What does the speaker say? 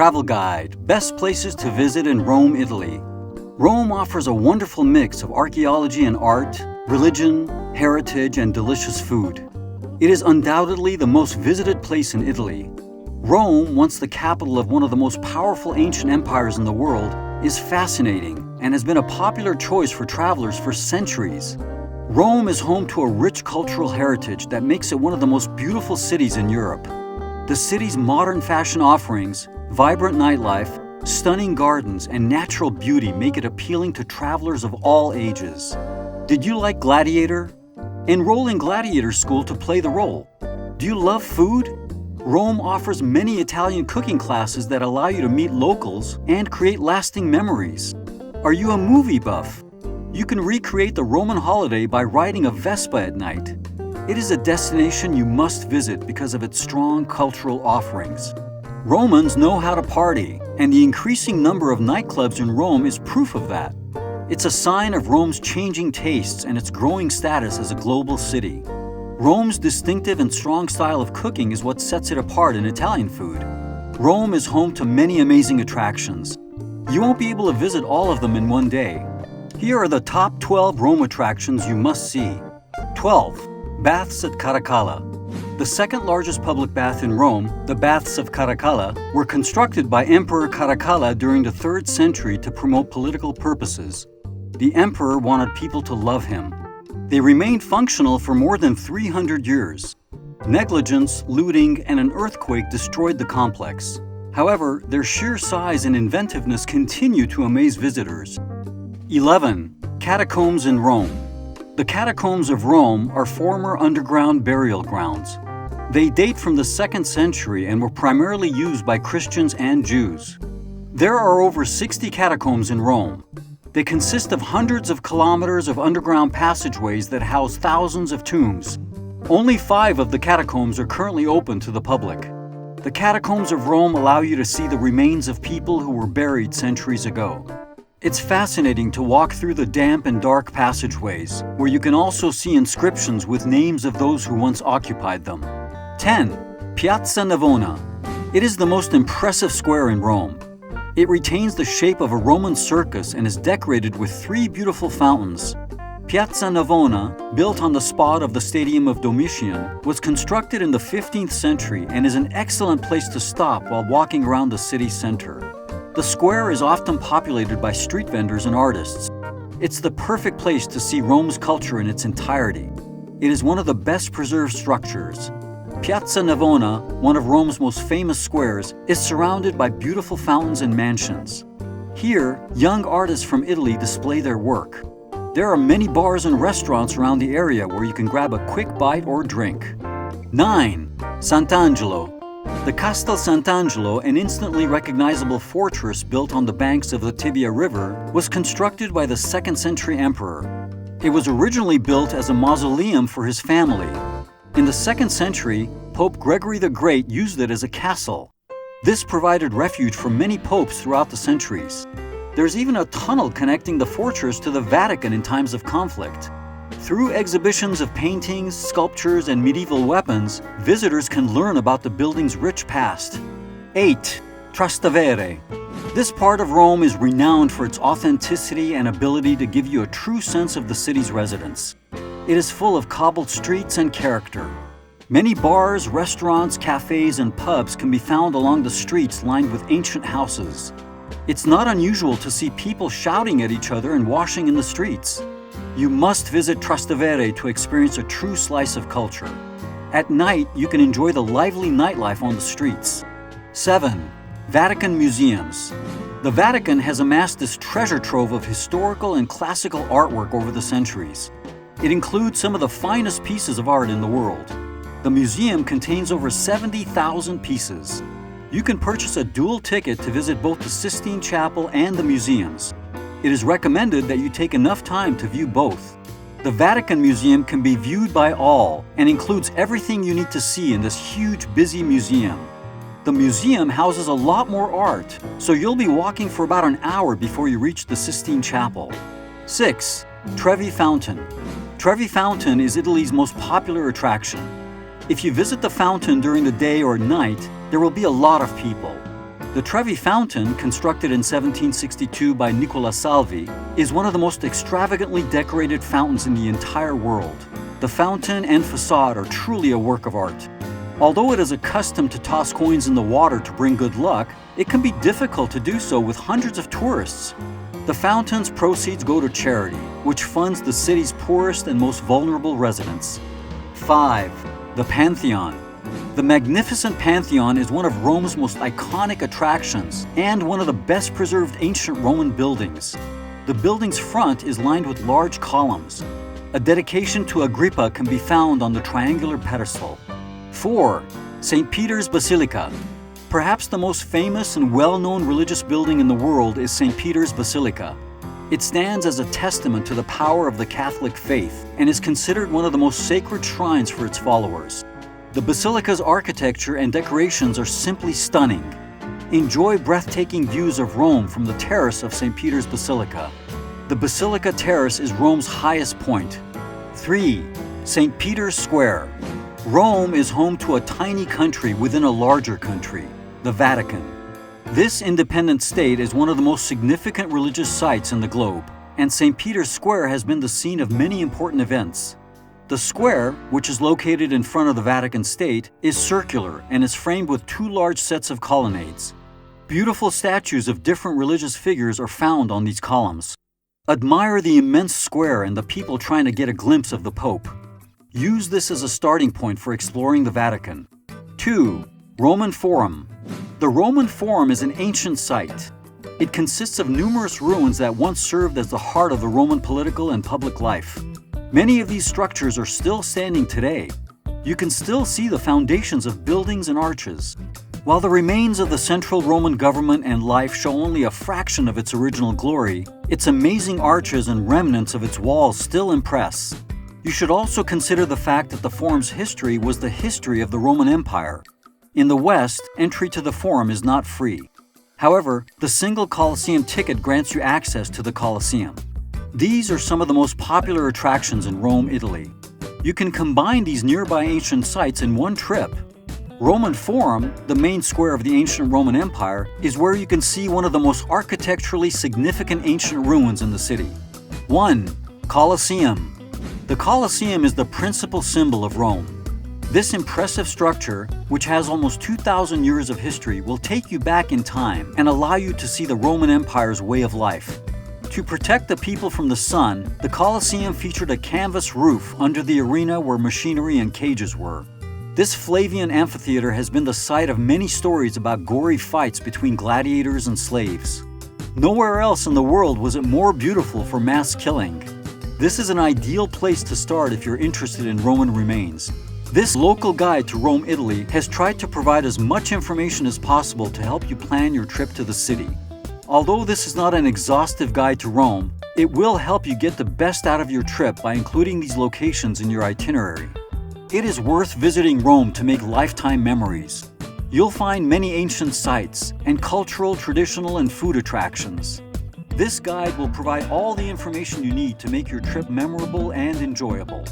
Travel Guide, Best Places to Visit in Rome, Italy. Rome offers a wonderful mix of archaeology and art, religion, heritage, and delicious food. It is undoubtedly the most visited place in Italy. Rome, once the capital of one of the most powerful ancient empires in the world, is fascinating and has been a popular choice for travelers for centuries. Rome is home to a rich cultural heritage that makes it one of the most beautiful cities in Europe. The city's modern fashion offerings, vibrant nightlife, stunning gardens, and natural beauty make it appealing to travelers of all ages. Did you like Gladiator? Enroll in Gladiator School to play the role. Do you love food? Rome offers many Italian cooking classes that allow you to meet locals and create lasting memories. Are you a movie buff? You can recreate the Roman holiday by riding a Vespa at night. It is a destination you must visit because of its strong cultural offerings. Romans know how to party, and the increasing number of nightclubs in Rome is proof of that. It's a sign of Rome's changing tastes and its growing status as a global city. Rome's distinctive and strong style of cooking is what sets it apart in Italian food. Rome is home to many amazing attractions. You won't be able to visit all of them in one day. Here are the top 12 Rome attractions you must see. 12. Baths at Caracalla. The second largest public bath in Rome, the Baths of Caracalla, were constructed by Emperor Caracalla during the 3rd century to promote political purposes. The emperor wanted people to love him. They remained functional for more than 300 years. Negligence, looting, and an earthquake destroyed the complex. However, their sheer size and inventiveness continue to amaze visitors. 11. Catacombs in Rome. The catacombs of Rome are former underground burial grounds. They date from the 2nd century and were primarily used by Christians and Jews. There are over 60 catacombs in Rome. They consist of hundreds of kilometers of underground passageways that house thousands of tombs. Only 5 of the catacombs are currently open to the public. The catacombs of Rome allow you to see the remains of people who were buried centuries ago. It's fascinating to walk through the damp and dark passageways, where you can also see inscriptions with names of those who once occupied them. 10. Piazza Navona. It is the most impressive square in Rome. It retains the shape of a Roman circus and is decorated with 3 beautiful fountains. Piazza Navona, built on the spot of the Stadium of Domitian, was constructed in the 15th century and is an excellent place to stop while walking around the city center. The square is often populated by street vendors and artists. It's the perfect place to see Rome's culture in its entirety. It is one of the best preserved structures. Piazza Navona, one of Rome's most famous squares, is surrounded by beautiful fountains and mansions. Here, young artists from Italy display their work. There are many bars and restaurants around the area where you can grab a quick bite or drink. 9. Sant'Angelo. The Castel Sant'Angelo, an instantly recognizable fortress built on the banks of the Tibia River, was constructed by the 2nd century emperor. It was originally built as a mausoleum for his family. In the 2nd century, Pope Gregory the Great used it as a castle. This provided refuge for many popes throughout the centuries. There's even a tunnel connecting the fortress to the Vatican in times of conflict. Through exhibitions of paintings, sculptures, and medieval weapons, visitors can learn about the building's rich past. 8. Trastevere. This part of Rome is renowned for its authenticity and ability to give you a true sense of the city's residents. It is full of cobbled streets and character. Many bars, restaurants, cafes, and pubs can be found along the streets lined with ancient houses. It's not unusual to see people shouting at each other and washing in the streets. You must visit Trastevere to experience a true slice of culture. At night, you can enjoy the lively nightlife on the streets. 7. Vatican Museums. The Vatican has amassed this treasure trove of historical and classical artwork over the centuries. It includes some of the finest pieces of art in the world. The museum contains over 70,000 pieces. You can purchase a dual ticket to visit both the Sistine Chapel and the museums. It is recommended that you take enough time to view both. The Vatican Museum can be viewed by all and includes everything you need to see in this huge, busy museum. The museum houses a lot more art, so you'll be walking for about an hour before you reach the Sistine Chapel. 6. Trevi Fountain. Trevi Fountain is Italy's most popular attraction. If you visit the fountain during the day or night, there will be a lot of people. The Trevi Fountain, constructed in 1762 by Nicola Salvi, is one of the most extravagantly decorated fountains in the entire world. The fountain and facade are truly a work of art. Although it is accustomed to toss coins in the water to bring good luck, it can be difficult to do so with hundreds of tourists. The fountain's proceeds go to charity, which funds the city's poorest and most vulnerable residents. 5. The Pantheon. The magnificent Pantheon is one of Rome's most iconic attractions and one of the best preserved ancient Roman buildings. The building's front is lined with large columns. A dedication to Agrippa can be found on the triangular pedestal. 4. St. Peter's Basilica. Perhaps the most famous and well-known religious building in the world is St. Peter's Basilica. It stands as a testament to the power of the Catholic faith and is considered one of the most sacred shrines for its followers. The basilica's architecture and decorations are simply stunning. Enjoy breathtaking views of Rome from the terrace of St. Peter's Basilica. The Basilica Terrace is Rome's highest point. 3. St. Peter's Square. Rome is home to a tiny country within a larger country, the Vatican. This independent state is one of the most significant religious sites in the globe, and St. Peter's Square has been the scene of many important events. The square, which is located in front of the Vatican State, is circular and is framed with two large sets of colonnades. Beautiful statues of different religious figures are found on these columns. Admire the immense square and the people trying to get a glimpse of the Pope. Use this as a starting point for exploring the Vatican. 2. Roman Forum. The Roman Forum is an ancient site. It consists of numerous ruins that once served as the heart of the Roman political and public life. Many of these structures are still standing today. You can still see the foundations of buildings and arches. While the remains of the central Roman government and life show only a fraction of its original glory, its amazing arches and remnants of its walls still impress. You should also consider the fact that the Forum's history was the history of the Roman Empire. In the West, entry to the Forum is not free. However, the single Colosseum ticket grants you access to the Colosseum. These are some of the most popular attractions in Rome, Italy. You can combine these nearby ancient sites in one trip. Roman Forum, the main square of the ancient Roman Empire, is where you can see one of the most architecturally significant ancient ruins in the city. 1. Colosseum. The Colosseum is the principal symbol of Rome. This impressive structure, which has almost 2,000 years of history, will take you back in time and allow you to see the Roman Empire's way of life. To protect the people from the sun, the Colosseum featured a canvas roof under the arena where machinery and cages were. This Flavian amphitheater has been the site of many stories about gory fights between gladiators and slaves. Nowhere else in the world was it more beautiful for mass killing. This is an ideal place to start if you're interested in Roman remains. This local guide to Rome, Italy has tried to provide as much information as possible to help you plan your trip to the city. Although this is not an exhaustive guide to Rome, it will help you get the best out of your trip by including these locations in your itinerary. It is worth visiting Rome to make lifetime memories. You'll find many ancient sites and cultural, traditional, and food attractions. This guide will provide all the information you need to make your trip memorable and enjoyable.